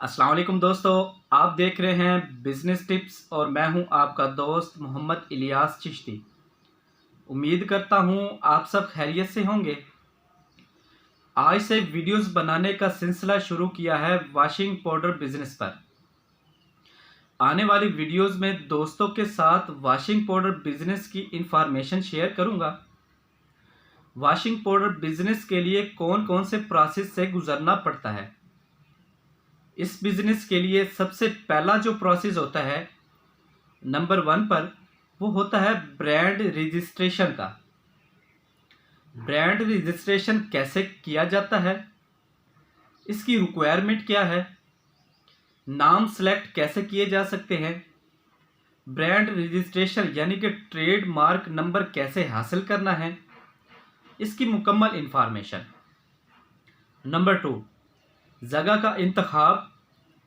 अस्सलाम वालेकुम दोस्तों, आप देख रहे हैं बिजनेस टिप्स और मैं हूं आपका दोस्त मोहम्मद इलियास चिश्ती। उम्मीद करता हूं आप सब खैरियत से होंगे। आज से वीडियोस बनाने का सिलसिला शुरू किया है वॉशिंग पाउडर बिजनेस पर। आने वाली वीडियोस में दोस्तों के साथ वॉशिंग पाउडर बिजनेस की इंफॉर्मेशन शेयर करूंगा। वॉशिंग पाउडर बिजनेस के लिए कौन कौन से प्रोसेस से गुजरना पड़ता है। इस बिजनेस के लिए सबसे पहला जो प्रोसेस होता है नंबर 1 पर, वो होता है ब्रांड रजिस्ट्रेशन का। ब्रांड रजिस्ट्रेशन कैसे किया जाता है, इसकी रिक्वायरमेंट क्या है, नाम सेलेक्ट कैसे किए जा सकते हैं, ब्रांड रजिस्ट्रेशन यानी कि ट्रेडमार्क नंबर कैसे हासिल करना है, इसकी मुकम्मल इंफॉर्मेशन। नंबर 2, जगह का इंतखाब।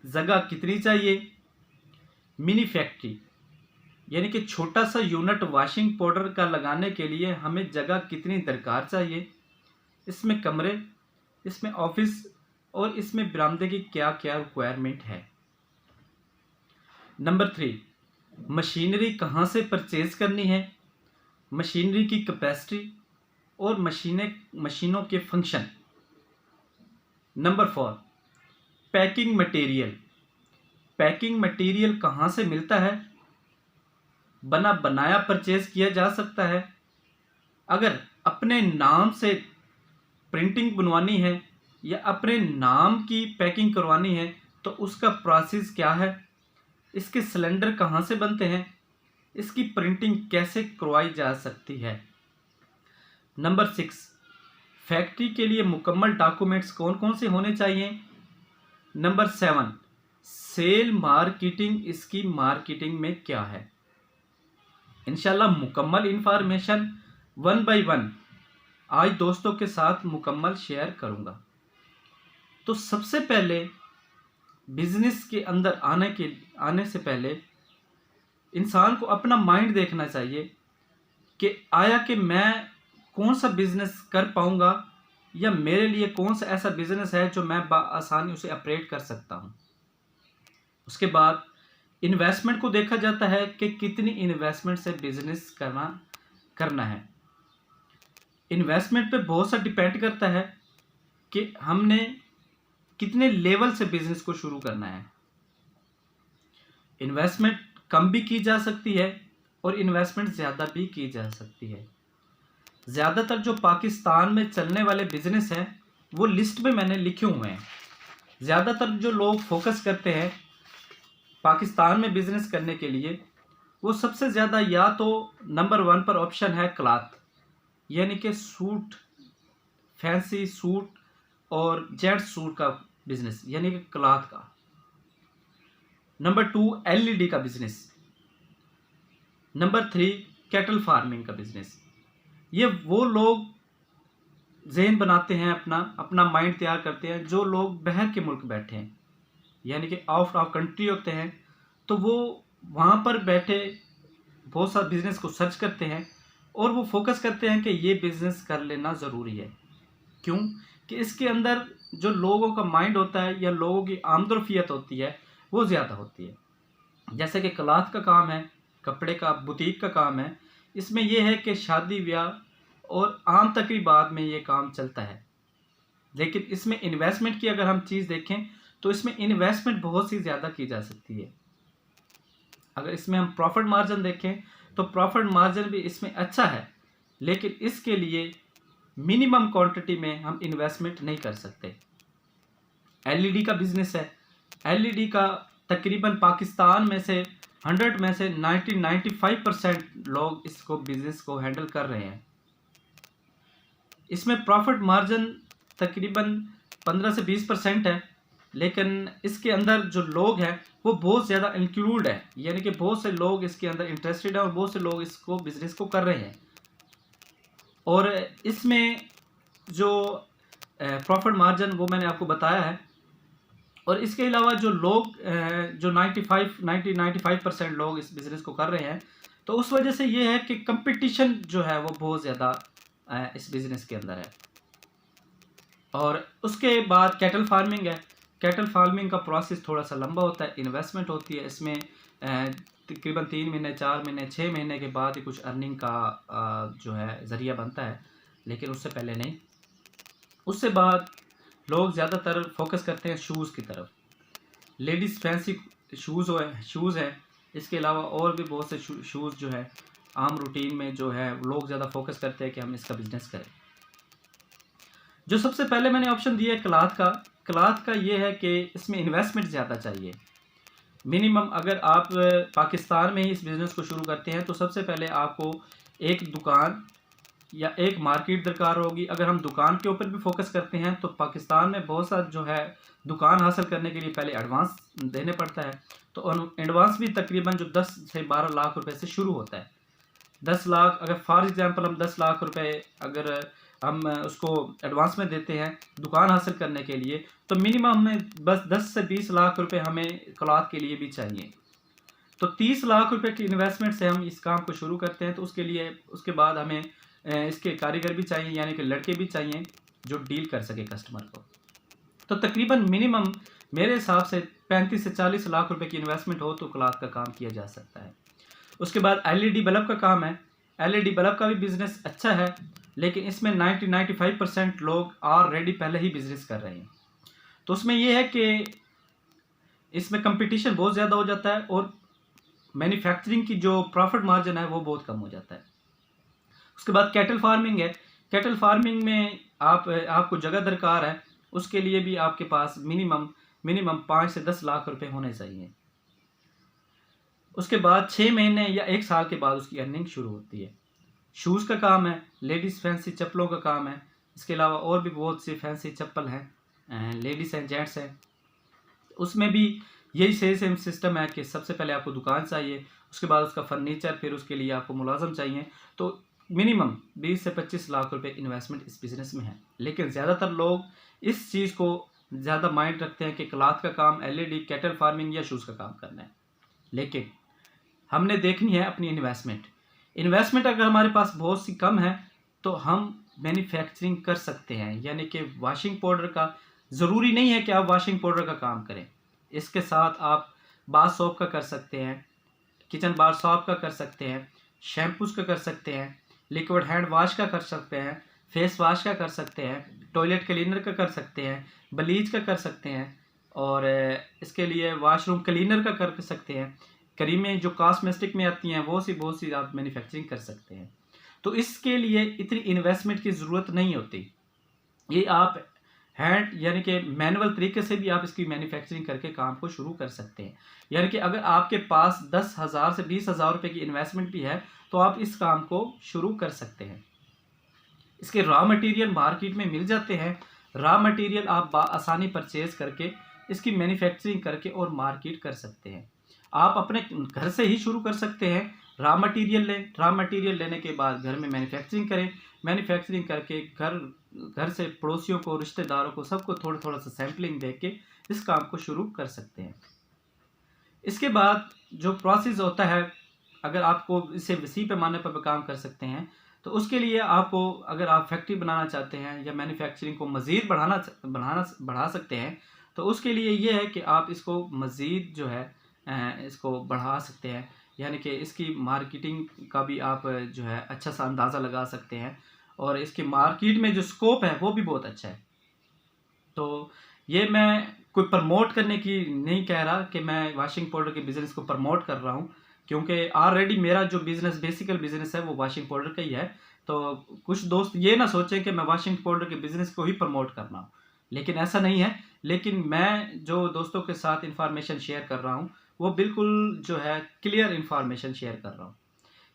जगह कितनी चाहिए, मिनी फैक्ट्री यानी कि छोटा सा यूनिट वॉशिंग पाउडर का लगाने के लिए हमें जगह कितनी दरकार चाहिए, इसमें कमरे, इसमें ऑफिस और इसमें बरामदे की क्या क्या रिक्वायरमेंट है। नंबर 3, मशीनरी कहाँ से परचेज करनी है, मशीनरी की कैपेसिटी और मशीनों के function. Number 4, packing material. Packing material कहाँ से मिलता है, बना बनाया परचेज किया जा सकता है। अगर अपने नाम से प्रिंटिंग बनवानी है या अपने नाम की पैकिंग करवानी है तो उसका प्रोसेस क्या है, इसके सिलेंडर कहाँ से बनते हैं, इसकी प्रिंटिंग कैसे करवाई जा सकती है। नंबर 6, फैक्ट्री के लिए मुकम्मल डॉक्यूमेंट्स कौन कौन से होने चाहिए। नंबर 7, सेल मार्केटिंग, इसकी मार्केटिंग में क्या है। इंशाल्लाह मुकम्मल इंफॉर्मेशन 1 बाय 1 आज दोस्तों के साथ मुकम्मल शेयर करूंगा। तो सबसे पहले बिजनेस के अंदर आने से पहले इंसान को अपना माइंड देखना चाहिए कि आया कि मैं कौन सा बिजनेस कर पाऊंगा या मेरे लिए कौन सा ऐसा बिजनेस है जो मैं आसानी उसे ऑपरेट कर सकता हूं। उसके बाद इन्वेस्टमेंट को देखा जाता है कि कितनी इन्वेस्टमेंट से बिजनेस करना है। इन्वेस्टमेंट पे बहुत सा डिपेंड करता है कि हमने कितने लेवल से बिजनेस को शुरू करना है। इन्वेस्टमेंट कम भी की जा सकती है और इन्वेस्टमेंट ज़्यादा भी की जा सकती है। ज़्यादातर जो पाकिस्तान में चलने वाले बिजनेस हैं वो लिस्ट में मैंने लिखे हुए हैं। ज़्यादातर जो लोग फोकस करते हैं पाकिस्तान में बिजनेस करने के लिए, वो सबसे ज़्यादा या तो नंबर 1 पर ऑप्शन है क्लॉथ यानी कि सूट, फैंसी सूट और जेंट्स सूट का बिजनेस यानी कि क्लॉथ का। नंबर 2 एलईडी का बिजनेस। नंबर 3 कैटल फार्मिंग का बिजनेस। ये वो लोग जहन बनाते हैं, अपना माइंड तैयार करते हैं जो लोग बाहर के मुल्क बैठे हैं यानी कि आउट ऑफ कंट्री होते हैं, तो वो वहाँ पर बैठे बहुत सा बिजनेस को सर्च करते हैं और वो फोकस करते हैं कि ये बिजनेस कर लेना ज़रूरी है। क्यों कि इसके अंदर जो लोगों का माइंड होता है या लोगों की आमदरफियत होती है वो ज़्यादा होती है। जैसे कि क्लॉथ का काम है, कपड़े का बुटीक का काम है, इसमें यह है कि शादी ब्याह और आम तकरीबात में ये काम चलता है। लेकिन इसमें इन्वेस्टमेंट की अगर हम चीज़ देखें तो इसमें इन्वेस्टमेंट बहुत सी ज़्यादा की जा सकती है। अगर इसमें हम प्रॉफिट मार्जिन देखें तो प्रॉफिट मार्जिन भी इसमें अच्छा है, लेकिन इसके लिए मिनिमम क्वांटिटी में हम इन्वेस्टमेंट नहीं कर सकते। एलईडी का बिजनेस है। एलईडी का तकरीबन पाकिस्तान में से 100 में से 95% लोग इसको बिजनेस को हैंडल कर रहे हैं। इसमें प्रॉफिट मार्जिन तकरीबन 15 से 20% है, लेकिन इसके अंदर जो लोग हैं वो बहुत ज़्यादा इंक्लूड है यानी कि बहुत से लोग इसके अंदर इंटरेस्टेड हैं और बहुत से लोग इसको बिज़नेस को कर रहे हैं। और इसमें जो प्रॉफिट मार्जिन वो मैंने आपको बताया है। और इसके अलावा जो लोग जो 95% लोग इस बिज़नेस को कर रहे हैं, तो उस वजह से ये है कि कंपटीशन जो है वो बहुत ज़्यादा इस बिज़नेस के अंदर है। और उसके बाद कैटल फार्मिंग है। कैटल फार्मिंग का प्रोसेस थोड़ा सा लंबा होता है, इन्वेस्टमेंट होती है इसमें, तकरीबन 3 महीने 4 महीने 6 महीने के बाद ही कुछ अर्निंग का जो है ज़रिया बनता है, लेकिन उससे पहले नहीं। उससे बाद लोग ज़्यादातर फोकस करते हैं शूज़ की तरफ। लेडीज़ फैंसी शूज़ हैं, इसके अलावा और भी बहुत से शूज़ जो है आम रूटीन में जो है लोग ज़्यादा फोकस करते हैं कि हम इसका बिज़नेस करें। जो सबसे पहले मैंने ऑप्शन दिया है क्लॉथ का ये है कि इसमें इन्वेस्टमेंट ज़्यादा चाहिए। मिनिमम अगर आप पाकिस्तान में ही इस बिज़नेस को शुरू करते हैं तो सबसे पहले आपको एक दुकान या एक मार्केट दरकार होगी। अगर हम दुकान के ऊपर भी फोकस करते हैं तो पाकिस्तान में बहुत सा जो है दुकान हासिल करने के लिए पहले एडवांस देने पड़ता है। तो एडवांस भी तकरीबन जो 10 से 12 लाख रुपए से शुरू होता है। 10 लाख अगर फॉर एग्जांपल हम 10 लाख रुपए अगर हम उसको एडवांस में देते हैं दुकान हासिल करने के लिए, तो मिनिमम हमें बस 10 से 20 लाख रुपए हमें क्लॉथ के लिए भी चाहिए। तो 30 लाख रुपए की इन्वेस्टमेंट से हम इस काम को शुरू करते हैं। तो उसके बाद हमें इसके कारीगर भी चाहिए, यानी कि लड़के भी चाहिए जो डील कर सके कस्टमर को। तो तकरीबन मिनिमम मेरे हिसाब से 35 से 40 लाख रुपए की इन्वेस्टमेंट हो तो क्लॉथ का काम किया जा सकता है। उसके बाद एलईडी बल्ब का काम है। एलईडी बल्ब का भी बिज़नेस अच्छा है, लेकिन इसमें 90-95% लोग ऑलरेडी पहले ही बिज़नेस कर रहे हैं। तो उसमें यह है कि इसमें कंपटीशन बहुत ज़्यादा हो जाता है और मैन्युफैक्चरिंग की जो प्रॉफिट मार्जिन है वो बहुत कम हो जाता है। उसके बाद कैटल फार्मिंग है। कैटल फार्मिंग में आपको जगह दरकार है, उसके लिए भी आपके पास मिनिमम 5 से 10 लाख रुपए होने चाहिए। उसके बाद 6 महीने या 1 साल के बाद उसकी अर्निंग शुरू होती है। शूज़ का काम है, लेडीज़ फैंसी चप्पलों का काम है। इसके अलावा और भी बहुत सी फैंसी चप्पल हैं, लेडीज़ हैं, जेंट्स हैं। उसमें भी यही सेम सिस्टम है कि सबसे पहले आपको दुकान चाहिए, उसके बाद उसका फर्नीचर, फिर उसके लिए आपको मुलाजम चाहिए। तो मिनिमम 20 से 25 लाख रुपए इन्वेस्टमेंट इस बिज़नेस में है। लेकिन ज़्यादातर लोग इस चीज़ को ज़्यादा माइंड रखते हैं कि क्लॉथ का काम, एलईडी, कैटल फार्मिंग या शूज़ का काम करना है। लेकिन हमने देखनी है अपनी इन्वेस्टमेंट अगर हमारे पास बहुत सी कम है तो हम मैन्युफैक्चरिंग कर सकते हैं। यानी कि वॉशिंग पाउडर का ज़रूरी नहीं है कि आप वॉशिंग पाउडर का काम करें, इसके साथ आप बाथ सोप का कर सकते हैं, किचन बार सोप का कर सकते हैं, शैम्पूज़ का कर सकते हैं, लिक्विड हैंड वॉश का कर सकते हैं, फेस वॉश का कर सकते हैं, टॉयलेट क्लीनर का कर सकते हैं, ब्लीच का कर सकते हैं, और इसके लिए वॉशरूम क्लीनर का कर सकते हैं। क्रीमें जो कॉस्मेटिक में आती हैं बहुत सी आप मैन्युफैक्चरिंग कर सकते हैं। तो इसके लिए इतनी इन्वेस्टमेंट की ज़रूरत नहीं होती। ये आप हैंड यानी कि मैनुअल तरीके से भी आप इसकी मैन्युफैक्चरिंग करके काम को शुरू कर सकते हैं। यानी कि अगर आपके पास 10,000 से 20,000 रुपये की इन्वेस्टमेंट भी है तो आप इस काम को शुरू कर सकते हैं। इसके रॉ मटेरियल मार्केट में मिल जाते हैं। रॉ मटेरियल आप आसानी परचेज करके इसकी मैन्युफैक्चरिंग करके और मार्केट कर सकते हैं। आप अपने घर से ही शुरू कर सकते हैं। रॉ मटेरियल लें, रॉ मटेरियल लेने के बाद घर में मैन्युफैक्चरिंग करें, मैन्युफैक्चरिंग करके घर से पड़ोसियों को, रिश्तेदारों को, सबको थोड़ा थोड़ा सा सैम्पलिंग दे के इस काम को शुरू कर सकते हैं। इसके बाद जो प्रोसेस होता है, अगर आपको इसे वसी पैमाने पर भी काम कर सकते हैं तो उसके लिए आपको, अगर आप फैक्ट्री बनाना चाहते हैं या मैन्युफैक्चरिंग को मज़ीद बढ़ा सकते हैं तो उसके लिए ये है कि आप इसको मज़ीद जो है इसको बढ़ा सकते हैं। यानी कि इसकी मार्केटिंग का भी आप जो है अच्छा सा अंदाज़ा लगा सकते हैं और इसकी मार्केट में जो स्कोप है वो भी बहुत अच्छा है। तो ये मैं कोई प्रमोट करने की नहीं कह रहा कि मैं वॉशिंग पाउडर के बिज़नेस को प्रमोट कर रहा हूँ, क्योंकि ऑलरेडी मेरा जो बेसिकल बिज़नेस है वो वॉशिंग पाउडर का ही है। तो कुछ दोस्त ये ना सोचें कि मैं वॉशिंग पाउडर के बिज़नेस को ही प्रमोट कर रहा हूँ, लेकिन ऐसा नहीं है। लेकिन मैं जो दोस्तों के साथ इंफॉर्मेशन शेयर कर रहा हूँ वो बिल्कुल जो है क्लियर इंफॉर्मेशन शेयर कर रहा हूँ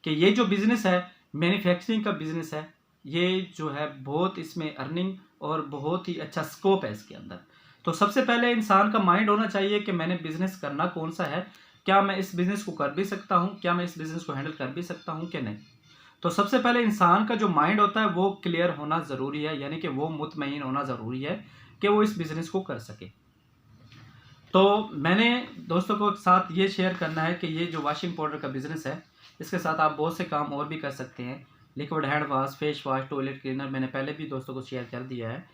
कि ये जो बिज़नेस है, मैन्युफैक्चरिंग का बिज़नेस है, ये जो है बहुत इसमें अर्निंग और बहुत ही अच्छा स्कोप है इसके अंदर। तो सबसे पहले इंसान का माइंड होना चाहिए कि मैंने बिज़नेस करना कौन सा है, क्या मैं इस बिज़नेस को कर भी सकता हूँ, क्या मैं इस बिज़नेस को हैंडल कर भी सकता हूँ कि नहीं। तो सबसे पहले इंसान का जो माइंड होता है वो क्लियर होना ज़रूरी है, यानी कि वो मुतमईन होना ज़रूरी है कि वो इस बिज़नेस को कर सके। तो मैंने दोस्तों को साथ ये शेयर करना है कि ये जो वॉशिंग पाउडर का बिज़नेस है, इसके साथ आप बहुत से काम और भी कर सकते हैं। Liquid hand wash, face wash, toilet cleaner मैंने पहले भी दोस्तों को शेयर कर दिया है।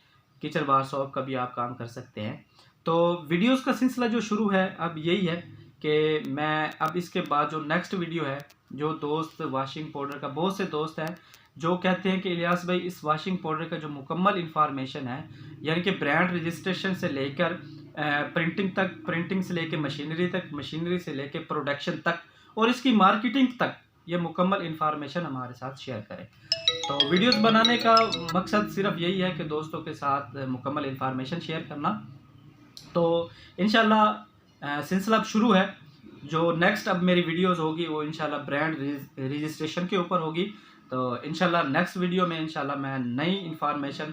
किचन बार सोप का भी आप काम कर सकते हैं। तो वीडियोस का सिलसिला जो शुरू है अब यही है कि मैं अब इसके बाद जो नेक्स्ट वीडियो है, जो दोस्त वाशिंग पाउडर का, बहुत से दोस्त हैं जो कहते हैं कि इलियास भाई इस वाशिंग पाउडर का जो मुकम्मल इंफॉर्मेशन है, यानी कि ब्रांड रजिस्ट्रेशन से लेकर प्रिंटिंग तक, प्रिंटिंग से लेकर मशीनरी तक, मशीनरी से लेकर प्रोडक्शन तक और इसकी मार्केटिंग तक, ये मुकम्मल इंफॉर्मेशन हमारे साथ शेयर करें। तो वीडियोस बनाने का मकसद सिर्फ यही है कि दोस्तों के साथ मुकम्मल इंफॉर्मेशन शेयर करना। तो इंशाल्लाह सिलसिला अब शुरू है। जो नेक्स्ट अब मेरी वीडियोस होगी वो इंशाल्लाह ब्रांड रजिस्ट्रेशन के ऊपर होगी। तो इंशाल्लाह नेक्स्ट वीडियो में इंशाल्लाह मैं नई इंफॉर्मेशन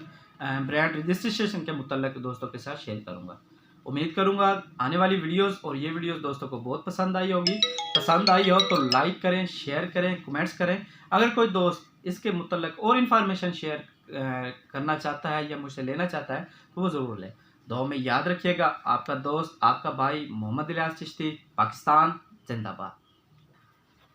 ब्रांड रजिस्ट्रेशन के मुतल्लिक दोस्तों के साथ शेयर करूँगा। उम्मीद करूँगा आने वाली वीडियोस और ये वीडियोस दोस्तों को बहुत पसंद आई होगी। पसंद आई हो तो लाइक करें, शेयर करें, कमेंट्स करें। अगर कोई दोस्त इसके मुतल्लिक और इन्फॉर्मेशन शेयर करना चाहता है या मुझसे लेना चाहता है तो वो ज़रूर ले। दुआ में याद रखिएगा। आपका दोस्त, आपका भाई मोहम्मद इलियास चिश्ती, पाकिस्तान जिंदाबाद।